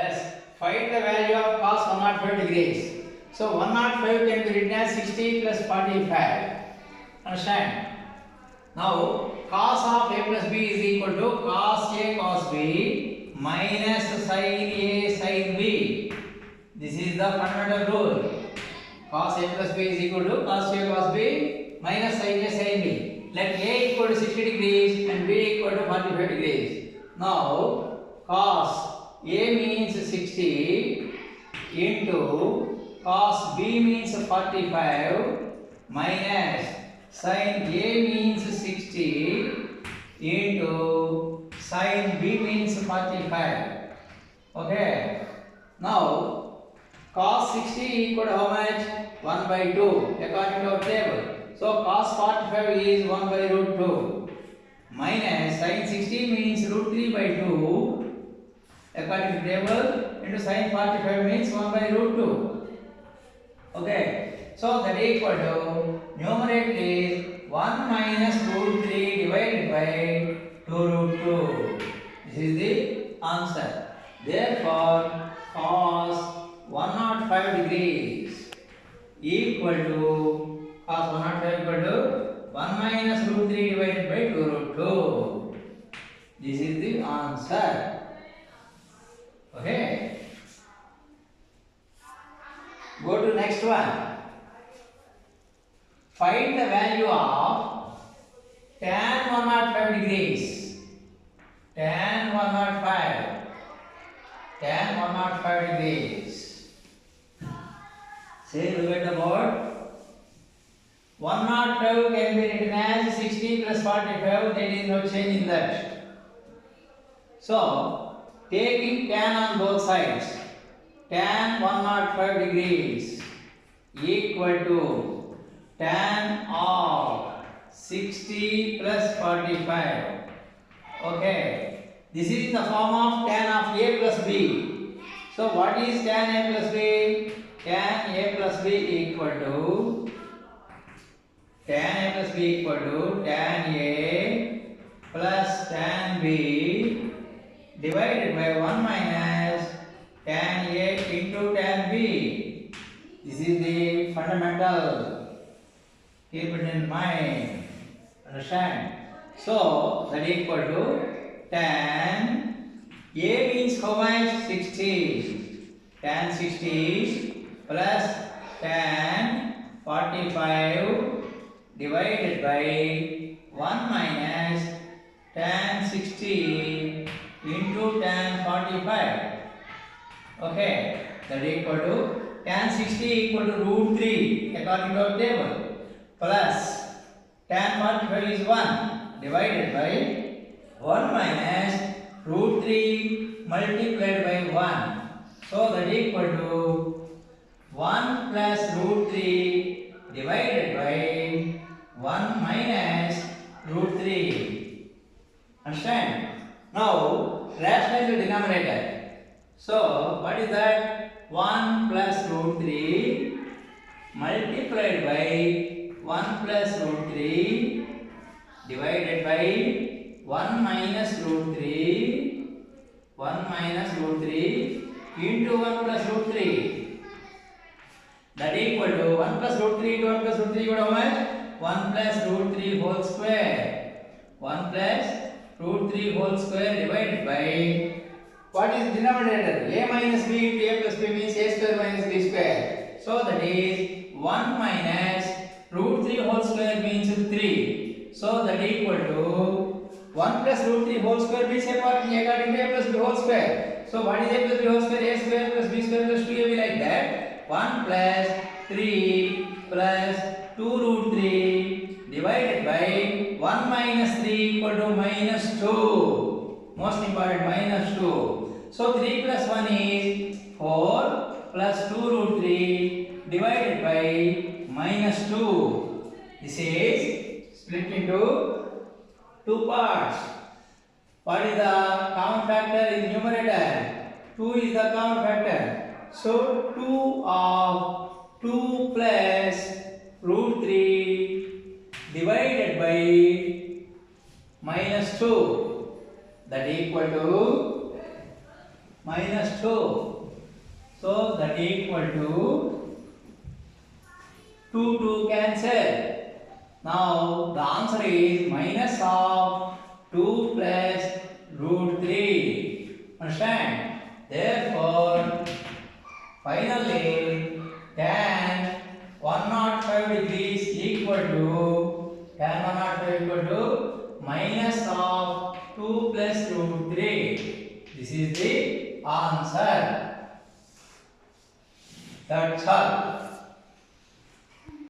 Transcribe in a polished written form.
Yes. Find the value of cos 105 degrees. So 105 can be written as 60 plus 45. Understand? Now cos of a plus b is equal to cos a cos b minus sin a sin b. This is the fundamental rule. Cos a plus b is equal to cos a cos b minus sin a sin b. Let a equal to 60 degrees and b equal to 45 degrees. Now cos a means 60 into cos b means 45 minus sin a means 60 into sin b means 45. Okay. Now cos 60 equal to how much? 1 by 2 according to our table. So cos 45 is 1 by root 2 minus sin 60 means root 3 by 2 according to table into sin 45 means 1 by root 2. Okay. So that equal to numerator is 1 minus root 3 divided by 2 root 2. This is the answer. Therefore cos 105 degrees equal to cos 105 equal to 1 minus root 3 divided by 2 root 2. This is the answer. Okay. Go to next one. Find the value of tan 105 degrees. Tan 105. Tan 105 degrees. Say look at the board. 105 can be written as 60 plus 45. There is no change in that. So taking tan on both sides, tan 105 degrees equal to tan of 60 plus 45. Okay. This is in the form of tan of a plus b. So what is tan a plus b? Tan a plus b equal to tan a plus tan b divided by 1 minus tan a into tan b. This is the fundamental. Keep it in mind. Understand? So that equal to tan a means how much? 60. Tan 60 plus tan 45 divided by 1 minus tan 60 into tan 45. Okay, that equal to tan 60 equal to root 3 according to our table plus tan 45 is 1 divided by 1 minus root 3 multiplied by 1. So that equal to 1 plus root 3 divided by 1 minus root 3. Understand? Now rationalize the denominator. So what is that? 1 plus root 3 multiplied by 1 plus root 3 divided by 1 minus root 3 into 1 plus root 3. That equal to 1 plus root 3 into 1 plus root 3 equal to how much? 1 plus root 3 whole square. 1 plus root 3 whole square divided by what is denominator? A minus b into a plus b means a square minus b square. So that is 1 minus root 3 whole square means 3. So that equal to 1 plus root 3 whole square means according to a plus b whole square. So what is a plus b whole square? A square plus b square plus 2ab like that. 1 plus 3 plus 2 root 3 divided by 1 minus 3 equal to minus 2. Most important, minus 2. So 3 plus 1 is 4 plus 2 root 3 divided by minus 2. This is split into two parts. What is the common factor in numerator? 2 is the common factor. So 2 of 2 plus root 3 divided by minus 2, that equal to minus 2. So that equal to 2 cancel. Now the answer is minus of 2 plus root 3. Understand? Therefore, finally, tan 105 degrees equal to minus of 2 plus root 3. This is the answer. That's all.